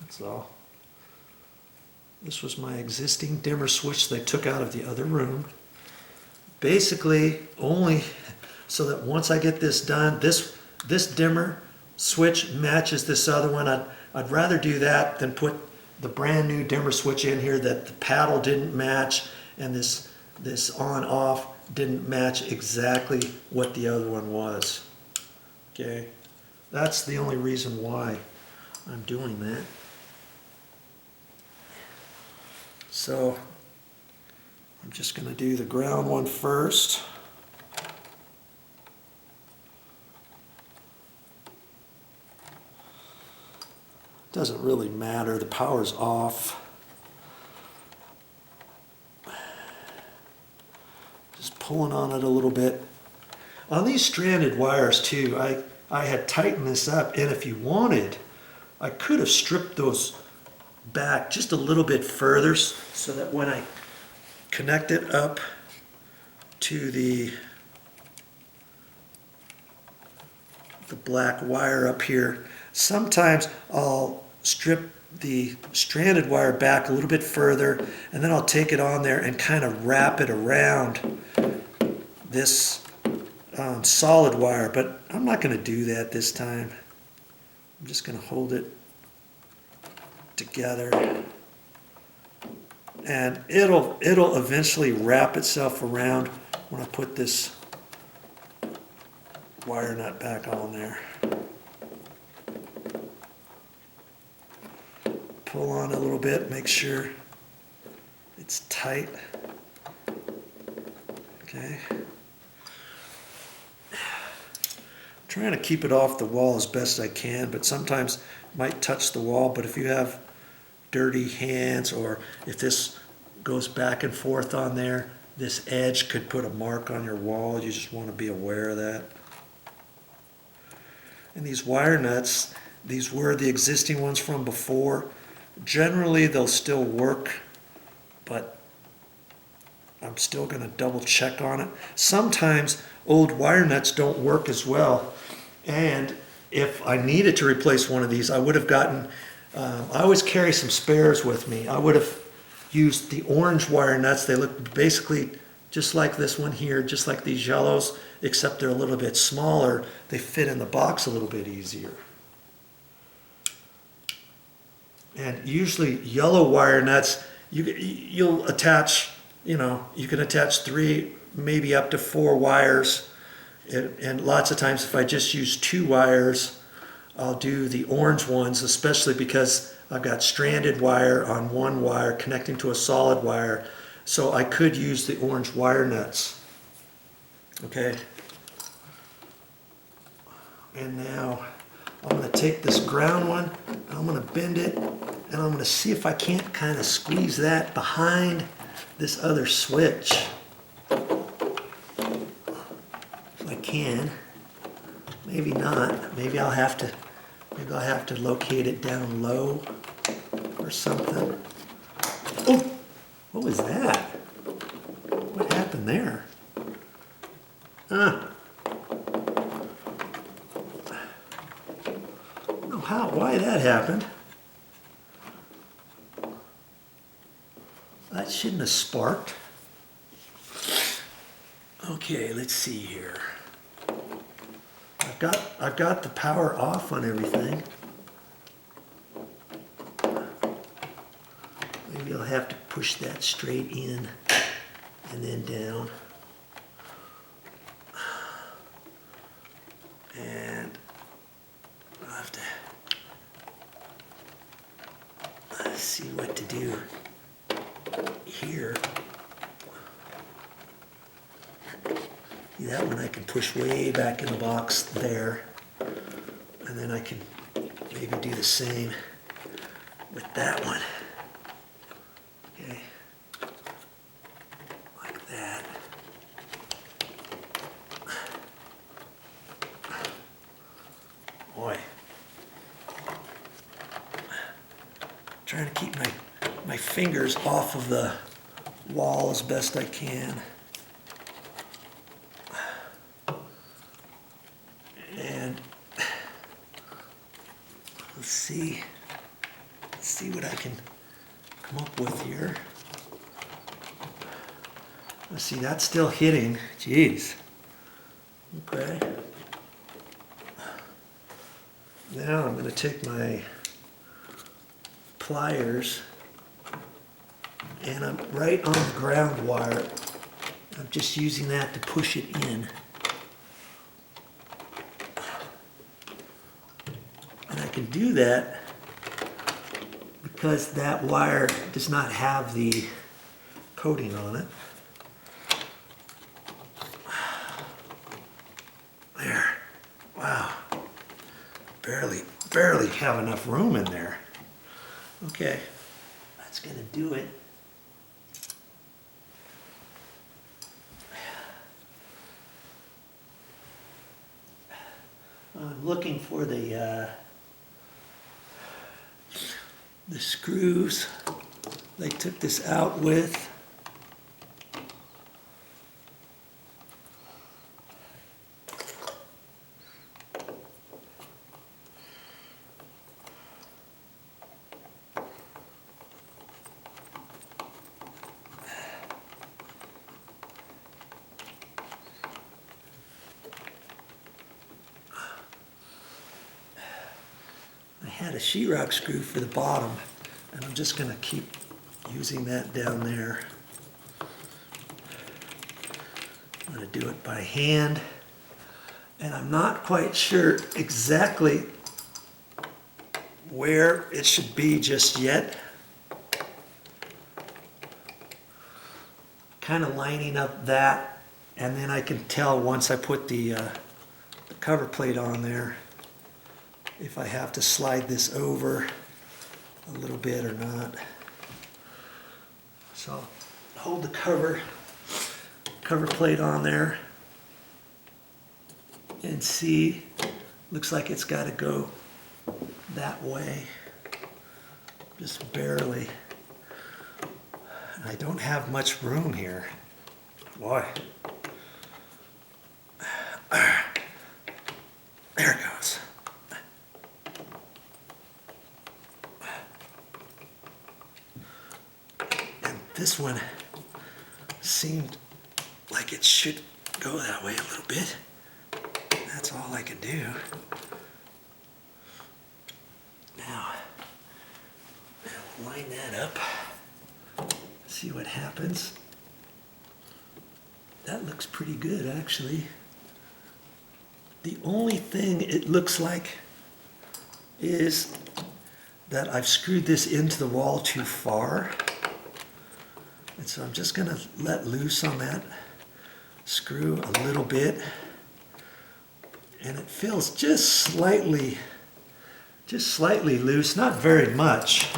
That's all. This was my existing dimmer switch they took out of the other room. Basically, only so that once I get this done, this dimmer switch matches this other one. I'd rather do that than put the brand new dimmer switch in here that the paddle didn't match and this on-off didn't match exactly what the other one was. Okay, that's the only reason why I'm doing that. So I'm just going to do the ground one first. Doesn't really matter, the power's off. Just pulling on it a little bit. On these stranded wires too, I had tightened this up, and if you wanted, I could have stripped those back just a little bit further so that when I connect it up to the black wire up here, sometimes I'll strip the stranded wire back a little bit further, and then I'll take it on there and kind of wrap it around this solid wire, but I'm not going to do that this time. I'm just going to hold it together, and it'll eventually wrap itself around when I put this wire nut back on there. Pull on a little bit, make sure it's tight. Okay. Trying to keep it off the wall as best I can, but sometimes it might touch the wall. But if you have dirty hands, or if this goes back and forth on there, this edge could put a mark on your wall. You just want to be aware of that. And these wire nuts, these were the existing ones from before. Generally they'll still work, but I'm still going to double check on it. Sometimes old wire nuts don't work as well, and if I needed to replace one of these, I would have gotten, I always carry some spares with me. I would have used the orange wire nuts. They look basically just like this one here, just like these yellows, except they're a little bit smaller. They fit in the box a little bit easier. And usually yellow wire nuts, you'll attach, you can attach 3, maybe up to 4 wires. And lots of times if I just use 2 wires, I'll do the orange ones, especially because I've got stranded wire on one wire connecting to a solid wire. So I could use the orange wire nuts. Okay. And now I'm going to take this ground one, I'm going to bend it, and I'm going to see if I can't kind of squeeze that behind this other switch. If I can. Maybe not. Maybe I'll have to locate it down low or something. Oh, what was that? What happened there? Why that happened. That shouldn't have sparked. Okay, let's see here. I've got the power off on everything. Maybe I'll have to push that straight in and then down. And I'll have to see what to do here. That one I can push way back in the box there, and then I can maybe do the same with that one. Okay, like that. Boy, trying to keep my fingers off of the wall as best I can. Let's see what I can come up with here. Let's see, that's still hitting. Jeez. Okay. Now I'm going to take my pliers and I'm right on the ground wire. I'm just using that to push it in. And I can do that because that wire does not have the coating on it. There. Wow. Barely have enough room in there. Okay. That's going to do it. I'm looking for the screws they took this out with. I had a sheetrock screw for the bottom, and I'm just going to keep using that down there. I'm going to do it by hand, and I'm not quite sure exactly where it should be just yet. Kind of lining up that, and then I can tell once I put the cover plate on there if I have to slide this over a little bit or not. So hold the cover plate on there and see, looks like it's got to go that way, just barely. I don't have much room here. Boy. There it goes. And this one seemed like it should go that way a little bit. That's all I can do. Now, line that up. See what happens. That looks pretty good, actually. The only thing it looks like is that I've screwed this into the wall too far. And so I'm just going to let loose on that screw a little bit. And it feels just slightly loose, not very much.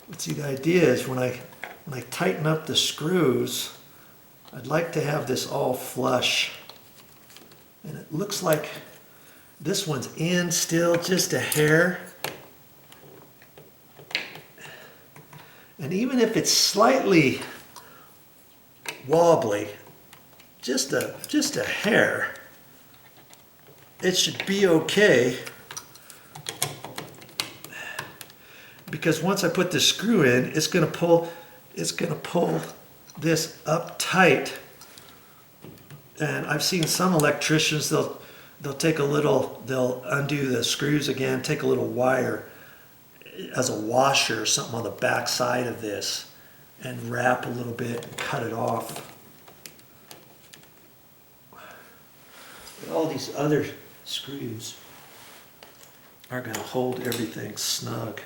But see, the idea is when I tighten up the screws, I'd like to have this all flush. And it looks like this one's in still just a hair. And even if it's slightly wobbly, just a hair, it should be okay. Because once I put the screw in, it's going to pull this up tight. And I've seen some electricians, they'll undo the screws again, take a little wire as a washer or something on the back side of this and wrap a little bit and cut it off. But all these other screws are going to hold everything snug.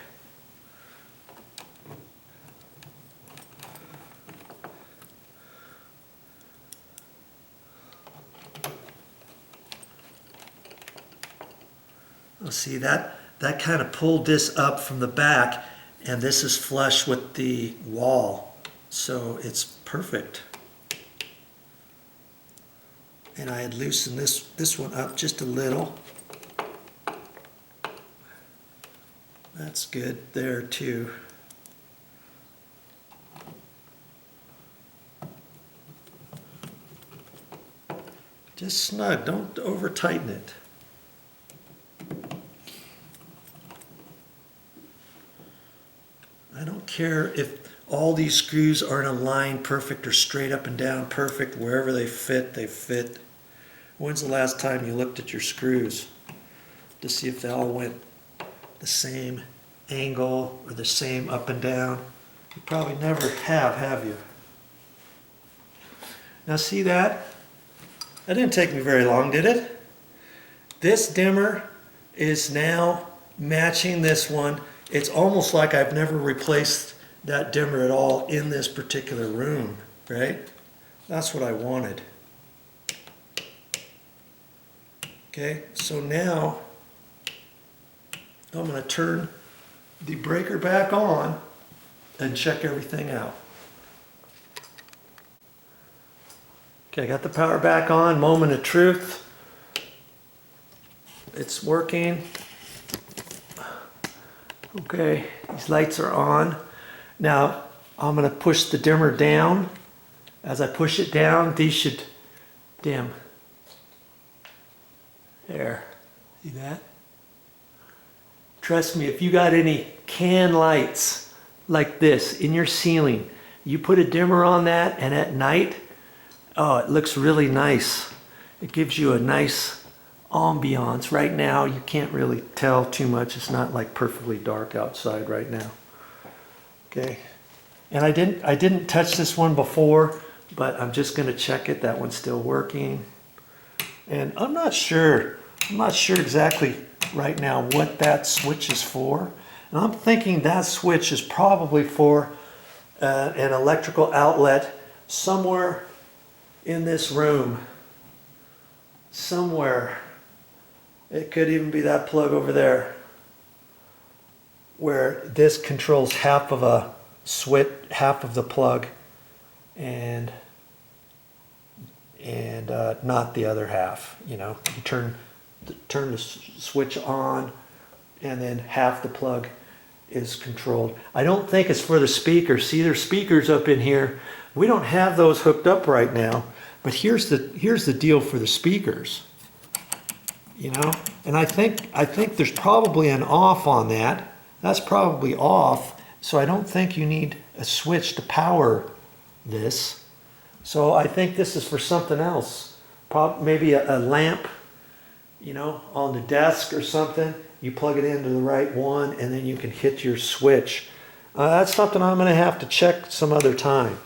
Oh, see, that kind of pulled this up from the back, and this is flush with the wall, so it's perfect. And I had loosened this one up just a little. That's good there too. Just snug, don't over tighten it. care if all these screws are in a line perfect or straight up and down perfect. Wherever they fit, they fit. When's the last time you looked at your screws to see if they all went the same angle or the same up and down? You probably never have you? Now see that? That didn't take me very long, did it? This dimmer is now matching this one. It's almost like I've never replaced that dimmer at all in this particular room, right? That's what I wanted. Okay, so now I'm going to turn the breaker back on and check everything out. Okay, I got the power back on, moment of truth. It's working. Okay, these lights are on. Now, I'm going to push the dimmer down. As I push it down, these should dim. There, see that? Trust me, if you got any can lights like this in your ceiling, you put a dimmer on that and at night, oh, it looks really nice. It gives you a nice ambiance. Right now, you can't really tell too much. It's not like perfectly dark outside right now. Okay, and I didn't touch this one before, but I'm just going to check it. That one's still working, and I'm not sure exactly right now what that switch is for. And I'm thinking that switch is probably for an electrical outlet somewhere in this room. Somewhere. It could even be that plug over there, where this controls half of a switch, half of the plug, and not the other half. You know, you turn the switch on, and then half the plug is controlled. I don't think it's for the speakers. See, there's speakers up in here. We don't have those hooked up right now, but here's the deal for the speakers. You know, and I think there's probably an off on that. That's probably off, so I don't think you need a switch to power this. So I think this is for something else. Maybe a lamp, you know, on the desk or something. You plug it into the right one, and then you can hit your switch. That's something I'm going to have to check some other time.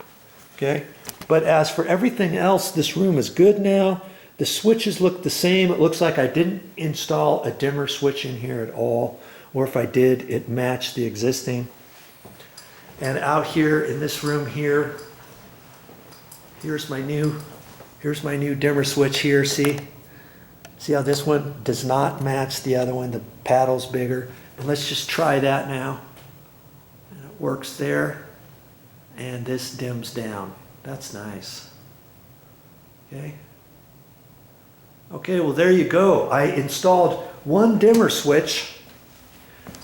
Okay, but as for everything else, this room is good now. The switches look the same. It looks like I didn't install a dimmer switch in here at all, or if I did, it matched the existing. And out here in this room here, here's my new dimmer switch here. See how this one does not match the other one? The paddle's bigger. And let's just try that now. And it works there, and this dims down. That's nice. Okay. Okay, well there you go. I installed one dimmer switch,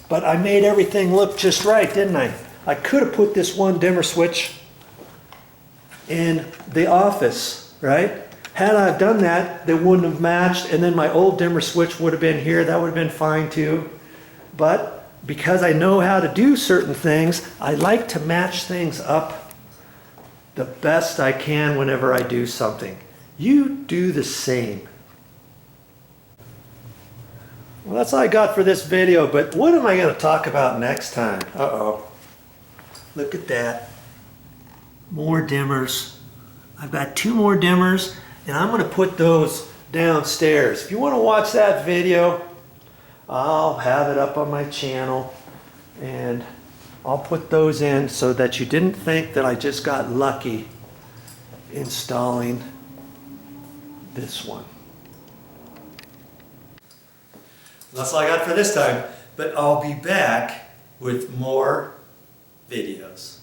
but I made everything look just right, didn't I? I could have put this one dimmer switch in the office, right? Had I done that, they wouldn't have matched, and then my old dimmer switch would have been here. That would have been fine too. But because I know how to do certain things, I like to match things up the best I can whenever I do something. You do the same. Well, that's all I got for this video, but what am I going to talk about next time? Uh-oh. Look at that. More dimmers. I've got 2 more dimmers, and I'm going to put those downstairs. If you want to watch that video, I'll have it up on my channel, and I'll put those in so that you didn't think that I just got lucky installing this one. That's all I got for this time, but I'll be back with more videos.